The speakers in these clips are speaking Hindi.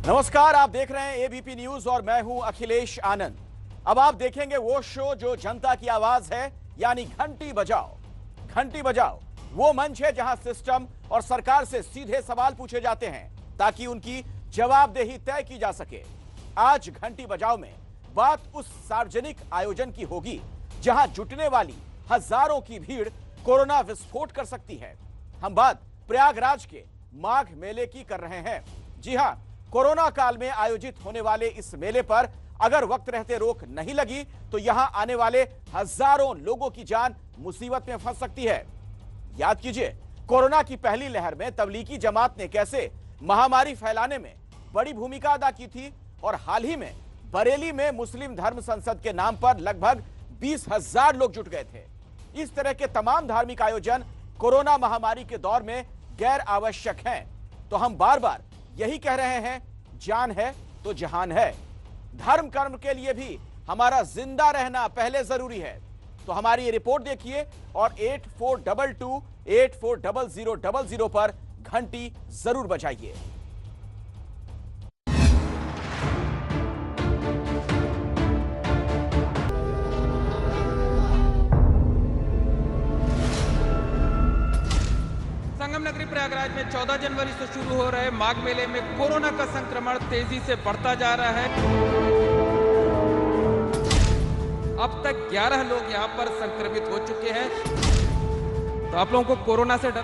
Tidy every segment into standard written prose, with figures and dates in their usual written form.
नमस्कार, आप देख रहे हैं एबीपी न्यूज और मैं हूं अखिलेश आनंद। अब आप देखेंगे वो शो जो जनता की आवाज है, यानी घंटी बजाओ। घंटी बजाओ वो मंच है जहां सिस्टम और सरकार से सीधे सवाल पूछे जाते हैं ताकि उनकी जवाबदेही तय की जा सके। आज घंटी बजाओ में बात उस सार्वजनिक आयोजन की होगी जहां जुटने वाली हजारों की भीड़ कोरोना विस्फोट कर सकती है। हम बात प्रयागराज के माघ मेले की कर रहे हैं। जी हां, कोरोना काल में आयोजित होने वाले इस मेले पर अगर वक्त रहते रोक नहीं लगी तो यहां आने वाले हजारों लोगों की जान मुसीबत में फंस सकती है। याद कीजिए, कोरोना की पहली लहर में तबलीगी जमात ने कैसे महामारी फैलाने में बड़ी भूमिका अदा की थी और हाल ही में बरेली में मुस्लिम धर्म संसद के नाम पर लगभग 20,000 लोग जुट गए थे। इस तरह के तमाम धार्मिक आयोजन कोरोना महामारी के दौर में गैर आवश्यक हैं। तो हम बार बार यही कह रहे हैं, जान है तो जहान है। धर्म कर्म के लिए भी हमारा जिंदा रहना पहले जरूरी है। तो हमारी ये रिपोर्ट देखिए और 8422840000 पर घंटी जरूर बजाइए। संगम नगरी प्रयागराज में 14 जनवरी से शुरू हो रहे माघ मेले में कोरोना का संक्रमण तेजी से बढ़ता जा रहा है। अब तक 11 लोग यहां पर संक्रमित हो चुके हैं। तो आप लोगों को कोरोना से डर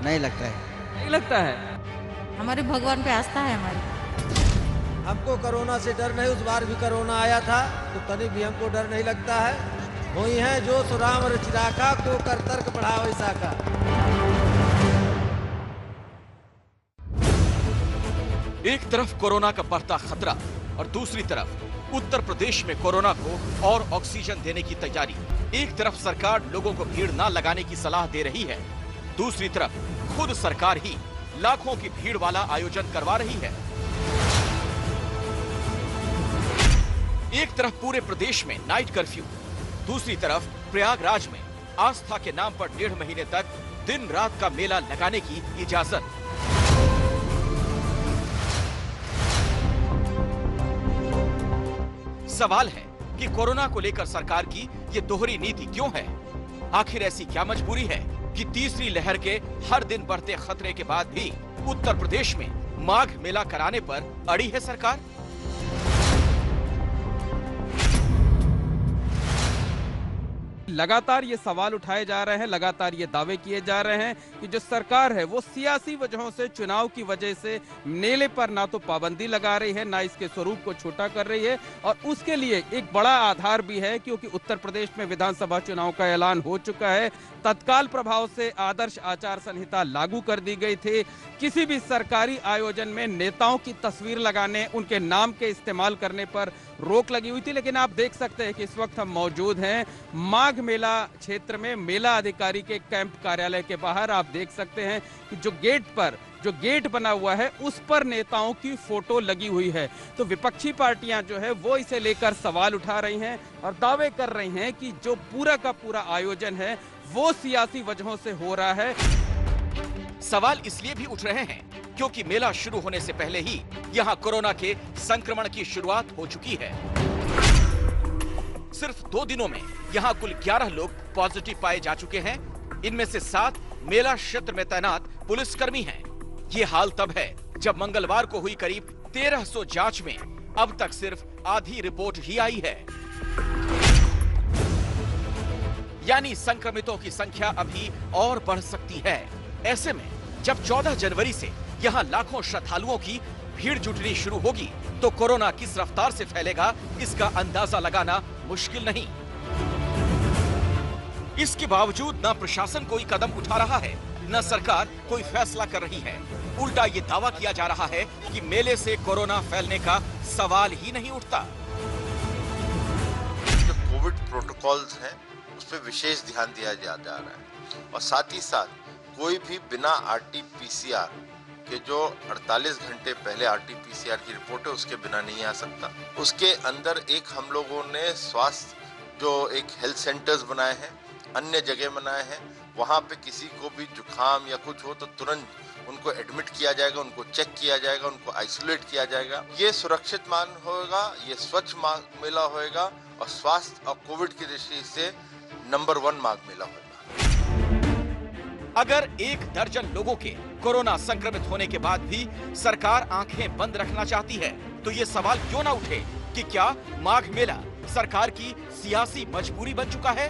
नहीं लगता है? नहीं लगता है? हमारे भगवान पे आस्था है हमारी। हमको कोरोना से डर नहीं, उस बार भी कोरोना आया था तो तनी भी हमको डर नहीं लगता है। हुई है जो सुराम और चिराका को कर तर्क बढ़ाओ ऐसा का। एक तरफ कोरोना का बढ़ता खतरा और दूसरी तरफ उत्तर प्रदेश में कोरोना को और ऑक्सीजन देने की तैयारी। एक तरफ सरकार लोगों को भीड़ ना लगाने की सलाह दे रही है, दूसरी तरफ खुद सरकार ही लाखों की भीड़ वाला आयोजन करवा रही है। एक तरफ पूरे प्रदेश में नाइट कर्फ्यू, दूसरी तरफ प्रयागराज में आस्था के नाम पर 1.5 महीने तक दिन रात का मेला लगाने की इजाजत। सवाल है कि कोरोना को लेकर सरकार की ये दोहरी नीति क्यों है? आखिर ऐसी क्या मजबूरी है कि तीसरी लहर के हर दिन बढ़ते खतरे के बाद भी उत्तर प्रदेश में माघ मेला कराने पर अड़ी है सरकार? लगातार ये सवाल उठाए जा रहे हैं, लगातार ये दावे किए जा रहे हैं कि जो सरकार है वो सियासी वजहों से, चुनाव की वजह से मेले पर ना तो पाबंदी लगा रही है, ना इसके स्वरूप को छोटा कर रही है। और उसके लिए एक बड़ा आधार भी है क्योंकि उत्तर प्रदेश में विधानसभा चुनाव का ऐलान हो चुका है। तत्काल प्रभाव से आदर्श आचार संहिता लागू कर दी गई थी। किसी भी सरकारी आयोजन में नेताओं की तस्वीर लगाने, उनके नाम के इस्तेमाल करने पर रोक लगी हुई थी। लेकिन आप देख सकते हैं कि इस वक्त हम मौजूद हैं माघ मेला क्षेत्र में, मेला अधिकारी के कैंप कार्यालय के बाहर। आप देख सकते हैं कि जो गेट बना हुआ है उस पर नेताओं की फोटो लगी हुई है। तो विपक्षी पार्टियां जो है वो इसे लेकर सवाल उठा रही हैं और दावे कर रही हैं कि जो पूरा का पूरा आयोजन है वो सियासी वजहों से हो रहा है। सवाल इसलिए भी उठ रहे हैं क्योंकि मेला शुरू होने से पहले ही यहां कोरोना के संक्रमण की शुरुआत हो चुकी है। सिर्फ 2 दिनों में यहां कुल 11 लोग पॉजिटिव पाए जा चुके हैं। इनमें से 7 मेला क्षेत्र में तैनात पुलिसकर्मी हैं। ये हाल तब है जब मंगलवार को हुई करीब 1300 जांच में अब तक सिर्फ आधी रिपोर्ट ही आई है। यानी संक्रमितों की संख्या अभी और बढ़ सकती है। ऐसे में जब 14 जनवरी से यहां लाखों श्रद्धालुओं की भीड़ जुटनी शुरू होगी तो कोरोना किस रफ्तार से फैलेगा इसका अंदाजा लगाना मुश्किल नहीं। इसके बावजूद न प्रशासन कोई कदम उठा रहा है, न सरकार कोई फैसला कर रही है। उल्टा ये दावा किया जा रहा है कि मेले से कोरोना फैलने का सवाल ही नहीं उठता। जो कोविड प्रोटोकॉल्स हैं उस पर विशेष ध्यान दिया जा रहा है और साथ ही साथ कोई भी बिना RT-PCR के जो 48 घंटे पहले RT-PCR की रिपोर्ट है उसके बिना नहीं आ सकता। उसके अंदर एक हम लोगों ने स्वास्थ्य जो एक हेल्थ सेंटर्स बनाए हैं, अन्य जगह बनाए हैं, वहाँ पे किसी को भी जुकाम या कुछ हो तो तुरंत उनको एडमिट किया जाएगा, उनको चेक किया जाएगा, उनको आइसोलेट किया जाएगा। ये सुरक्षित मार्ग होगा, ये स्वच्छ माघ मेला होएगा और स्वास्थ्य और कोविड की दृष्टि से नंबर 1 माघ मेला होगा। अगर 1 दर्जन लोगों के कोरोना संक्रमित होने के बाद भी सरकार आंखें बंद रखना चाहती है, तो ये सवाल क्यों ना उठे कि क्या माघ मेला सरकार की सियासी मजबूरी बन चुका है?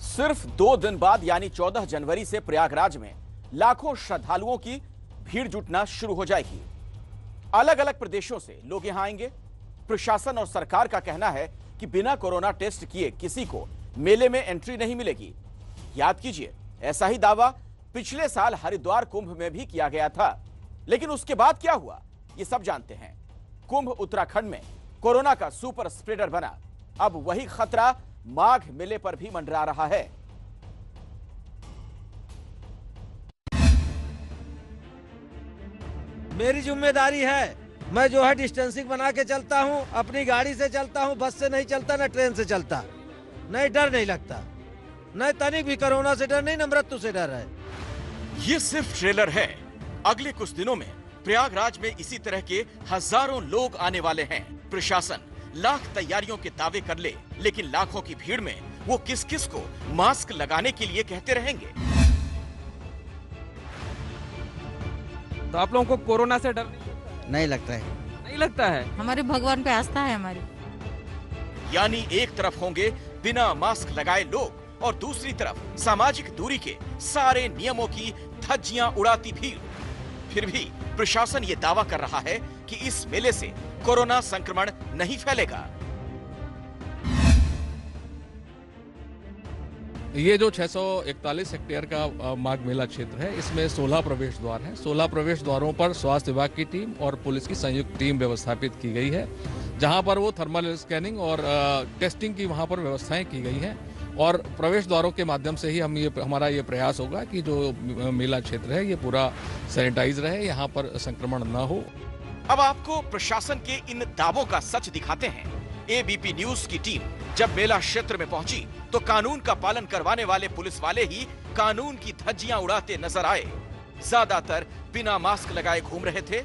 सिर्फ 2 दिन बाद यानी 14 जनवरी से प्रयागराज में लाखों श्रद्धालुओं की भीड़ जुटना शुरू हो जाएगी। अलग अलग प्रदेशों से लोग यहां आएंगे। प्रशासन और सरकार का कहना है कि बिना कोरोना टेस्ट किए किसी को मेले में एंट्री नहीं मिलेगी। याद कीजिए, ऐसा ही दावा पिछले साल हरिद्वार कुंभ में भी किया गया था, लेकिन उसके बाद क्या हुआ ये सब जानते हैं। कुंभ उत्तराखंड में कोरोना का सुपर स्प्रेडर बना। अब वही खतरा माघ मेले पर भी मंडरा रहा है। मेरी जिम्मेदारी है, मैं जो है डिस्टेंसिंग बना के चलता हूँ, अपनी गाड़ी से चलता हूँ, बस से नहीं चलता, न ट्रेन से चलता, नहीं डर नहीं लगता, नहीं तनिक भी कोरोना से डर नहीं, न मृत्यु से डर है। ये सिर्फ ट्रेलर है। अगले कुछ दिनों में प्रयागराज में इसी तरह के हजारों लोग आने वाले हैं। प्रशासन लाख तैयारियों के दावे कर ले, लेकिन लाखों की भीड़ में वो किस किस को मास्क लगाने के लिए कहते रहेंगे। तो आप लोगों को कोरोना से डर नहीं लगता है। नहीं लगता है? हमारे भगवान पे आस्था है हमारी। यानी एक तरफ होंगे बिना मास्क लगाए लोग और दूसरी तरफ सामाजिक दूरी के सारे नियमों की धज्जियां उड़ाती भीड़। फिर भी प्रशासन ये दावा कर रहा है कि इस मेले से कोरोना संक्रमण नहीं फैलेगा। ये जो 641 हेक्टेयर का माघ मेला क्षेत्र है, इसमें 16 प्रवेश द्वार हैं। 16 प्रवेश द्वारों पर स्वास्थ्य विभाग की टीम और पुलिस की संयुक्त टीम व्यवस्थापित की गई है, जहां पर वो थर्मल स्कैनिंग और टेस्टिंग की वहां पर व्यवस्थाएं की गई हैं। और प्रवेश द्वारों के माध्यम से ही हमारा ये प्रयास होगा कि जो मेला क्षेत्र है ये पूरा सैनिटाइज रहे, यहाँ पर संक्रमण न हो। अब आपको प्रशासन के इन दावों का सच दिखाते हैं। एबीपी न्यूज की टीम जब मेला क्षेत्र में पहुंची तो कानून का पालन करवाने वाले पुलिस वाले ही कानून की धज्जियां उड़ाते नजर आए। ज्यादातर बिना मास्क लगाए घूम रहे थे।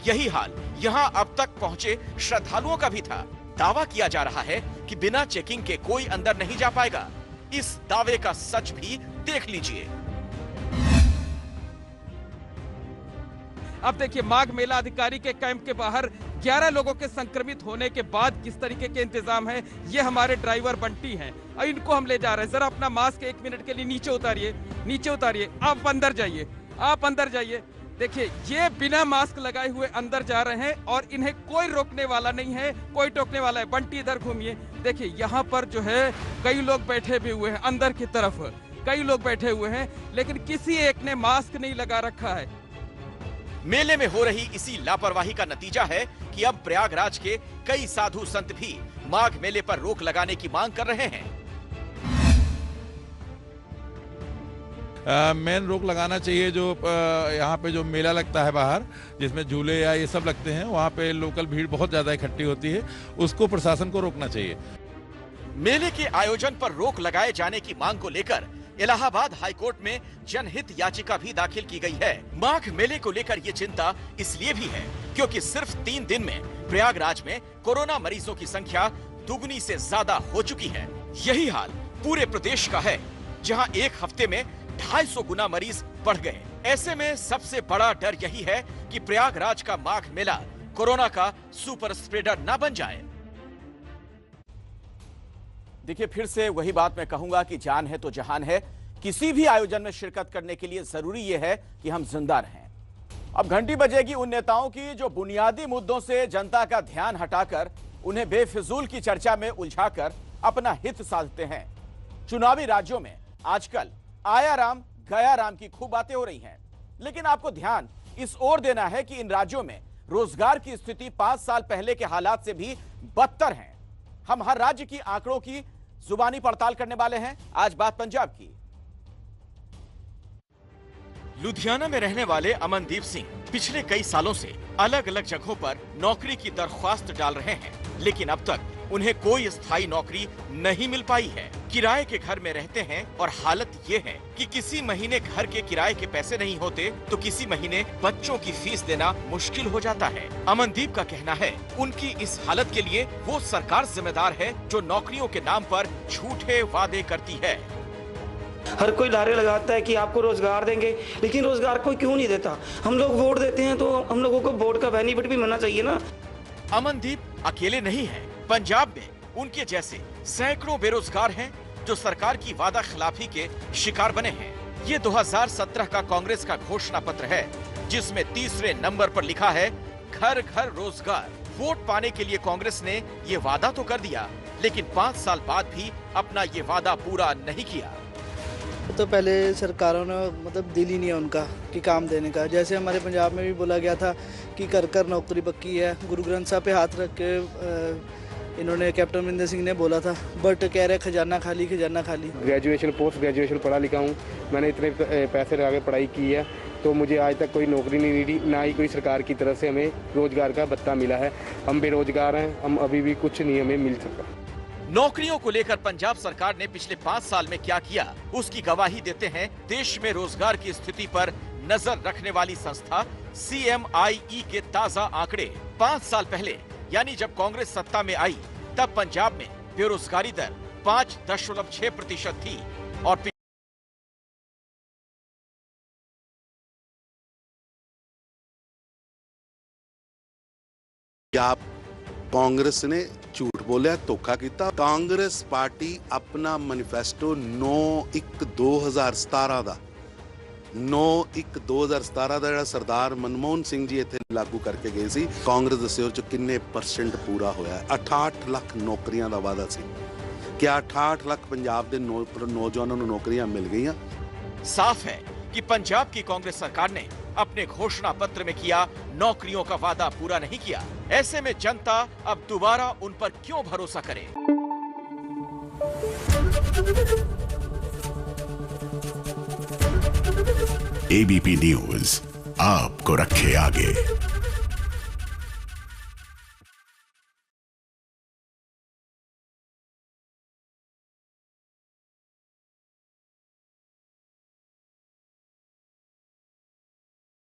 यही हाल यहां अब तक पहुंचे श्रद्धालुओं का भी था। दावा किया जा रहा है कि बिना चेकिंग के कोई अंदर नहीं जा पाएगा। इस दावे का सच भी देख लीजिए। अब देखिए, माघ मेला अधिकारी के कैंप के बाहर 11 लोगों के संक्रमित होने के बाद किस तरीके के इंतजाम है, ये हमारे ड्राइवर बंटी हैं। इनको हम ले जा रहे हैं। जरा अपना मास्क 1 मिनट के लिए नीचे उतारिए, नीचे उतारिए। आप अंदर जाइए, आप अंदर जाइए। देखिए, ये बिना मास्क लगाए हुए अंदर जा रहे हैं और इन्हें कोई रोकने वाला नहीं है, कोई टोकने वाला है। बंटी इधर घूमिए। देखिए, यहाँ पर जो है कई लोग बैठे भी हुए हैं, अंदर की तरफ कई लोग बैठे हुए हैं, लेकिन किसी एक ने मास्क नहीं लगा रखा है। मेले में हो रही इसी लापरवाही का नतीजा है कि अब प्रयागराज के कई साधु संत भी माघ मेले पर रोक लगाने की मांग कर रहे हैं। मेन रोक लगाना चाहिए। जो यहाँ पे जो मेला लगता है बाहर, जिसमें झूले या ये सब लगते हैं, वहाँ पे लोकल भीड़ बहुत ज्यादा इकट्ठी होती है, उसको प्रशासन को रोकना चाहिए। मेले के आयोजन पर रोक लगाए जाने की मांग को लेकर इलाहाबाद हाईकोर्ट में जनहित याचिका भी दाखिल की गई है। माघ मेले को लेकर ये चिंता इसलिए भी है क्योंकि सिर्फ 3 दिन में प्रयागराज में कोरोना मरीजों की संख्या दुगनी से ज्यादा हो चुकी है। यही हाल पूरे प्रदेश का है, जहां एक हफ्ते में 250 गुना मरीज बढ़ गए। ऐसे में सबसे बड़ा डर यही है कि प्रयागराज का माघ मेला कोरोना का सुपर स्प्रेडर ना बन जाए। देखिए, फिर से वही बात मैं कहूंगा कि जान है तो जहान है। किसी भी आयोजन में शिरकत करने के लिए जरूरी यह है कि हम जिंदा रहें। अब घंटी बजेगी उन नेताओं की जो बुनियादी मुद्दों से जनता का ध्यान हटाकर उन्हें बेफिजूल की चर्चा में उलझाकर अपना हित साधते हैं। चुनावी राज्यों में आजकल आया राम गया राम की खूब बातें हो रही हैं, लेकिन आपको ध्यान इस ओर देना है कि इन राज्यों में रोजगार की स्थिति 5 साल पहले के हालात से भी बदतर है। हम हर राज्य की आंकड़ों की जुबानी पड़ताल करने वाले हैं। आज बात पंजाब की। लुधियाना में रहने वाले अमनदीप सिंह पिछले कई सालों से अलग अलग जगहों पर नौकरी की दरख्वास्त डाल रहे हैं, लेकिन अब तक उन्हें कोई स्थायी नौकरी नहीं मिल पाई है। किराए के घर में रहते हैं और हालत ये है कि किसी महीने घर के किराए के पैसे नहीं होते तो किसी महीने बच्चों की फीस देना मुश्किल हो जाता है। अमनदीप का कहना है उनकी इस हालत के लिए वो सरकार जिम्मेदार है जो नौकरियों के नाम पर झूठे वादे करती है। हर कोई नारे लगाता है कि आपको रोजगार देंगे, लेकिन रोजगार कोई क्यों नहीं देता? हम लोग वोट देते हैं तो हम लोगों को वोट का बेनिफिट भी मिलना चाहिए ना। अमनदीप अकेले नहीं है। पंजाब में उनके जैसे सैकड़ों बेरोजगार हैं जो सरकार की वादा खिलाफी के शिकार बने हैं। ये 2017 का कांग्रेस का घोषणा पत्र है जिसमें तीसरे नंबर पर लिखा है घर घर रोजगार। वोट पाने के लिए कांग्रेस ने ये वादा तो कर दिया, लेकिन 5 साल बाद भी अपना ये वादा पूरा नहीं किया। तो पहले सरकारों ने मतलब दिल ही नहीं है उनका कि काम देने का। जैसे हमारे पंजाब में भी बोला गया था कि कर कर नौकरी पक्की है। गुरु ग्रंथ साहब पे हाथ रख के इन्होंने कैप्टन अमरिंदर सिंह ने बोला था, बट कह रहे खजाना खाली खजाना खाली। ग्रेजुएशन पोस्ट ग्रेजुएशन पढ़ा लिखा हूँ, मैंने इतने पैसे लगा के पढ़ाई की है, तो मुझे आज तक कोई नौकरी नहीं मिली, ना ही कोई सरकार की तरफ से हमें रोजगार का भत्ता मिला है। हम बेरोजगार हैं, हम अभी भी कुछ नहीं हमें मिल सका। नौकरियों को लेकर पंजाब सरकार ने पिछले 5 साल में क्या किया उसकी गवाही देते हैं देश में रोजगार की स्थिति पर नजर रखने वाली संस्था CMIE के ताजा आंकड़े। 5 साल पहले यानी जब कांग्रेस सत्ता में आई तब पंजाब में बेरोजगारी दर 5.6% थी और कांग्रेस ने झूठ बोलिया, धोखा किया। कांग्रेस पार्टी अपना मैनिफेस्टो 9/1/2017 ਦਾ 9/1/2017 ਦਾ ਜਿਹੜਾ ਸਰਦਾਰ ਮਨਮੋਹਨ ਸਿੰਘ ਜੀ ਇੱਥੇ ਲਾਗੂ ਕਰਕੇ ਗਏ ਸੀ, ਕਾਂਗਰਸ ਦੱਸਿਓ ਉਹ ਚ ਕਿੰਨੇ % ਪੂਰਾ ਹੋਇਆ? 68 ਲੱਖ ਨੌਕਰੀਆਂ ਦਾ ਵਾਅਦਾ ਸੀ। क्या 68 लाख पंजाब के नौजवानों को नौकरियां मिल गई? साफ है कि पंजाब की कांग्रेस सरकार ने अपने घोषणा पत्र में किया नौकरियों का वादा पूरा नहीं किया। ऐसे में जनता अब दोबारा उन पर क्यों भरोसा करे? ABP न्यूज आपको रखे आगे।